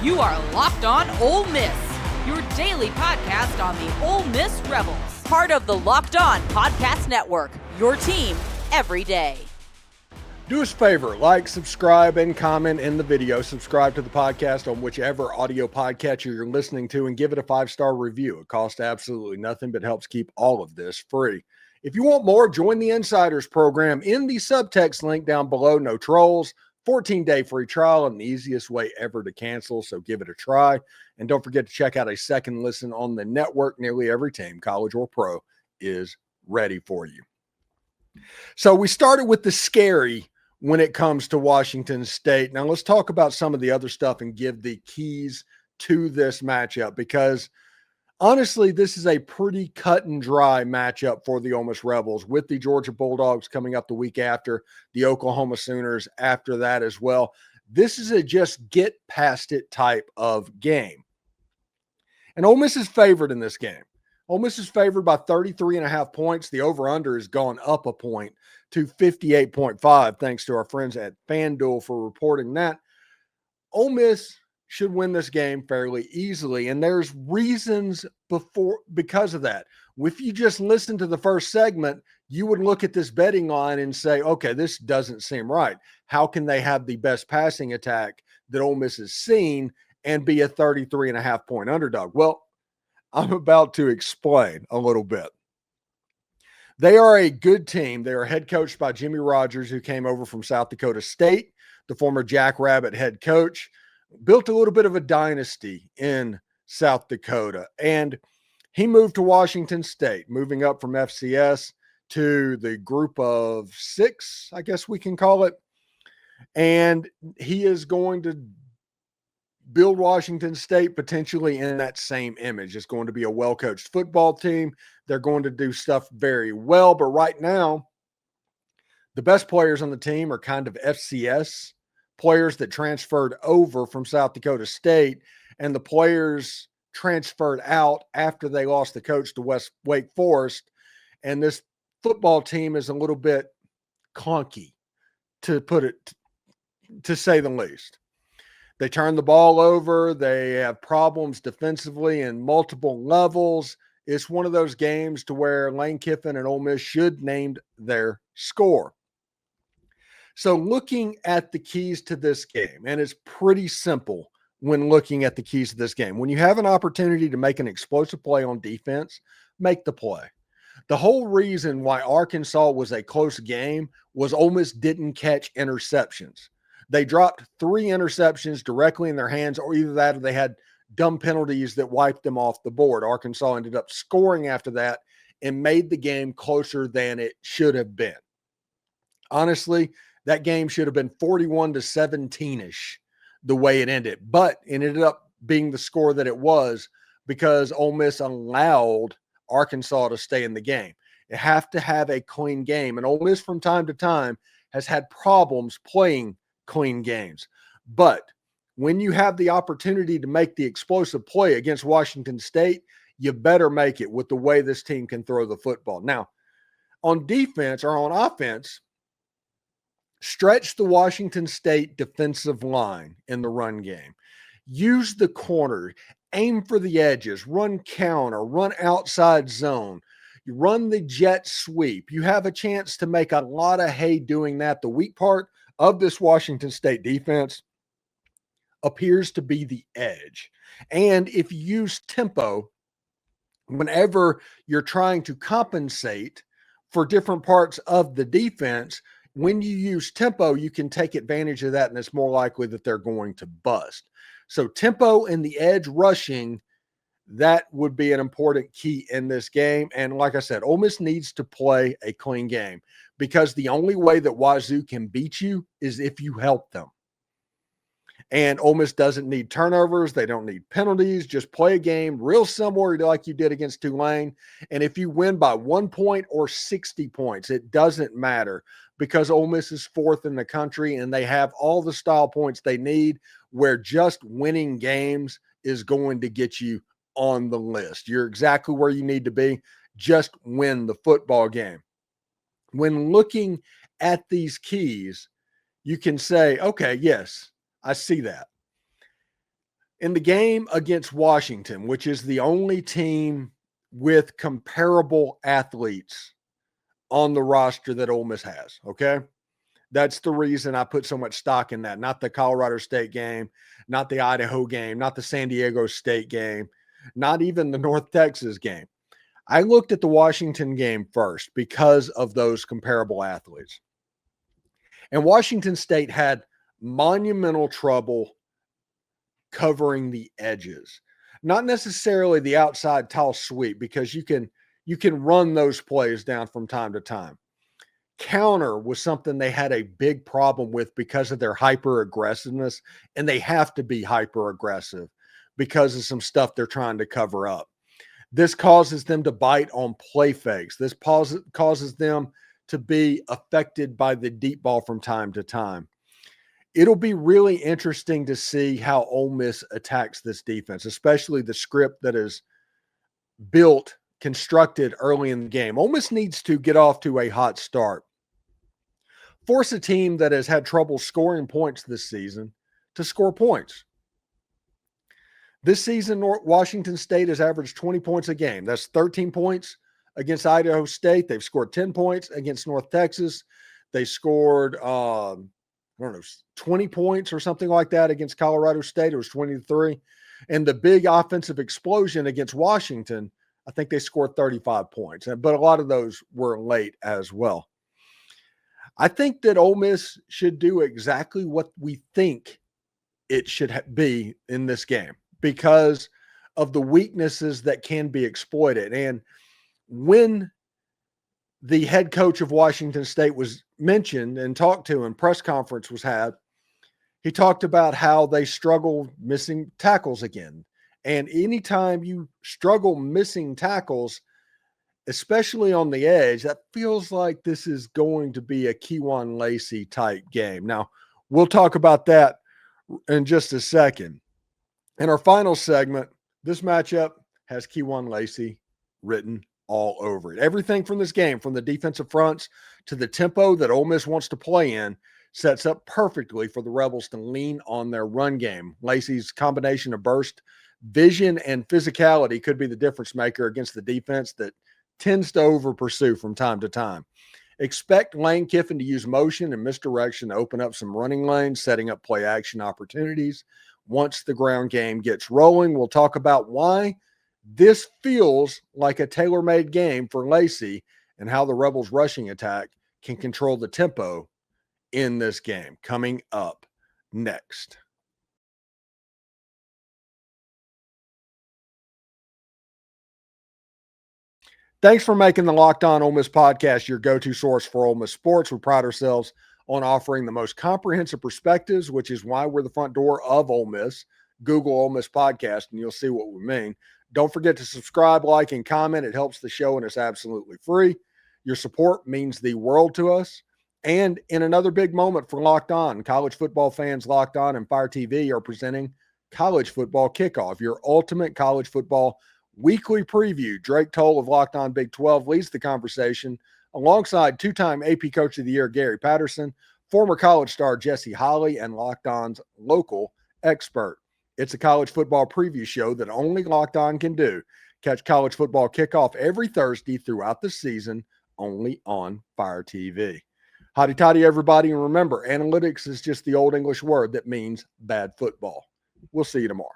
You are Locked On Ole Miss, your daily podcast on the Ole Miss Rebels. Part of the Locked On Podcast Network, your team every day. Do us a favor, like, subscribe, and comment in the video. Subscribe to the podcast on whichever audio podcatcher you're listening to and give it a 5-star review. It costs absolutely nothing but helps keep all of this free. If you want more, join the Insiders program in the subtext link down below. No trolls, 14-day free trial, and the easiest way ever to cancel, so give it a try. And don't forget to check out a second listen on the network. Nearly every team, college or pro, is ready for you. So we started with the scary when it comes to Washington State. Now let's talk about some of the other stuff and give the keys to this matchup, because honestly, this is a pretty cut and dry matchup for the Ole Miss Rebels, with the Georgia Bulldogs coming up the week after, the Oklahoma Sooners after that as well. This is a just get past it type of game. And Ole Miss is favored in this game. Ole Miss is favored by 33.5 points. The over-under has gone up a point to 58.5, thanks to our friends at FanDuel for reporting that. Ole Miss should win this game fairly easily, and there's reasons because of that. If you just listen to the first segment, you would look at this betting line and say, okay, this doesn't seem right. How can they have the best passing attack that Ole Miss has seen and be a 33.5 point underdog? Well, I'm about to explain a little bit. They are a good team. They are head coached by Jimmy Rogers, who came over from South Dakota State, the former Jackrabbit head coach. Built a little bit of a dynasty in South Dakota, and he moved to Washington State, moving up from FCS to the group of 6, I guess we can call it. And he is going to build Washington State potentially in that same image. It's going to be a well-coached football team. They're going to do stuff very well, but right now, the best players on the team are kind of FCS players that transferred over from South Dakota State, and the players transferred out after they lost the coach to Wake Forest. And this football team is a little bit clunky, to say the least. They turn the ball over. They have problems defensively in multiple levels. It's one of those games to where Lane Kiffin and Ole Miss should named their score. So looking at the keys to this game, and it's pretty simple when looking at the keys to this game. When you have an opportunity to make an explosive play on defense, make the play. The whole reason why Arkansas was a close game was Ole Miss didn't catch interceptions. They dropped 3 interceptions directly in their hands, or either that or they had dumb penalties that wiped them off the board. Arkansas ended up scoring after that and made the game closer than it should have been. Honestly, that game should have been 41-17-ish the way it ended, but it ended up being the score that it was because Ole Miss allowed Arkansas to stay in the game. You have to have a clean game, and Ole Miss from time to time has had problems playing clean games. But when you have the opportunity to make the explosive play against Washington State, you better make it with the way this team can throw the football. Now, on defense or on offense, stretch the Washington State defensive line in the run game. Use the corner. Aim for the edges. Run counter. Run outside zone. You run the jet sweep. You have a chance to make a lot of hay doing that. The weak part of this Washington State defense appears to be the edge. And if you use tempo whenever you're trying to compensate for different parts of the defense, when you use tempo, you can take advantage of that, and it's more likely that they're going to bust. So tempo and the edge rushing, that would be an important key in this game. And like I said, Ole Miss needs to play a clean game, because the only way that Wazoo can beat you is if you help them. And Ole Miss doesn't need turnovers. They don't need penalties. Just play a game real similar to like you did against Tulane. And if you win by 1 point or 60 points, it doesn't matter, because Ole Miss is 4th in the country and they have all the style points they need, where just winning games is going to get you on the list. You're exactly where you need to be. Just win the football game. When looking at these keys, you can say, okay, yes, I see that. In the game against Washington, which is the only team with comparable athletes on the roster that Ole Miss has, okay? That's the reason I put so much stock in that. Not the Colorado State game, not the Idaho game, not the San Diego State game, not even the North Texas game. I looked at the Washington game first because of those comparable athletes. And Washington State had monumental trouble covering the edges. Not necessarily the outside tall sweep, because you can run those plays down from time to time. Counter was something they had a big problem with because of their hyper aggressiveness, and they have to be hyper aggressive because of some stuff they're trying to cover up. This causes them to bite on play fakes. This causes them to be affected by the deep ball from time to time. It'll be really interesting to see how Ole Miss attacks this defense, especially the script that is constructed early in the game. Ole Miss needs to get off to a hot start. Force a team that has had trouble scoring points this season to score points. This season, Washington State has averaged 20 points a game. That's 13 points against Idaho State. They've scored 10 points against North Texas. They scored, 20 points or something like that against Colorado State. It was 20-3. And the big offensive explosion against Washington, I think they scored 35 points. But a lot of those were late as well. I think that Ole Miss should do exactly what we think it should be in this game because of the weaknesses that can be exploited. And when the head coach of Washington State was mentioned and talked to and press conference was had, he talked about how they struggle missing tackles again. And anytime you struggle missing tackles, especially on the edge, that feels like this is going to be a Kewan Lacy type game. Now, we'll talk about that in just a second. In our final segment, this matchup has Kewan Lacy written all over it. Everything from this game, from the defensive fronts to the tempo that Ole Miss wants to play in, sets up perfectly for the Rebels to lean on their run game. Lacy's combination of burst, vision, and physicality could be the difference maker against the defense that tends to over pursue from time to time. Expect Lane Kiffin to use motion and misdirection to open up some running lanes, setting up play action opportunities. Once the ground game gets rolling, we'll talk about why this feels like a tailor-made game for Lacy and how the Rebels' rushing attack can control the tempo in this game. Coming up next. Thanks for making the Locked On Ole Miss podcast your go-to source for Ole Miss sports. We pride ourselves on offering the most comprehensive perspectives, which is why we're the front door of Ole Miss. Google Ole Miss podcast, and you'll see what we mean. Don't forget to subscribe, like, and comment. It helps the show, and it's absolutely free. Your support means the world to us. And in another big moment for Locked On, college football fans, Locked On and Fire TV are presenting College Football Kickoff, your ultimate college football weekly preview. Drake Toll of Locked On Big 12 leads the conversation alongside two-time AP Coach of the Year Gary Patterson, former college star Jesse Holley, and Locked On's local expert. It's a college football preview show that only Locked On can do. Catch College Football Kickoff every Thursday throughout the season, only on Fire TV. Hotty toddy, everybody, and remember, analytics is just the old English word that means bad football. We'll see you tomorrow.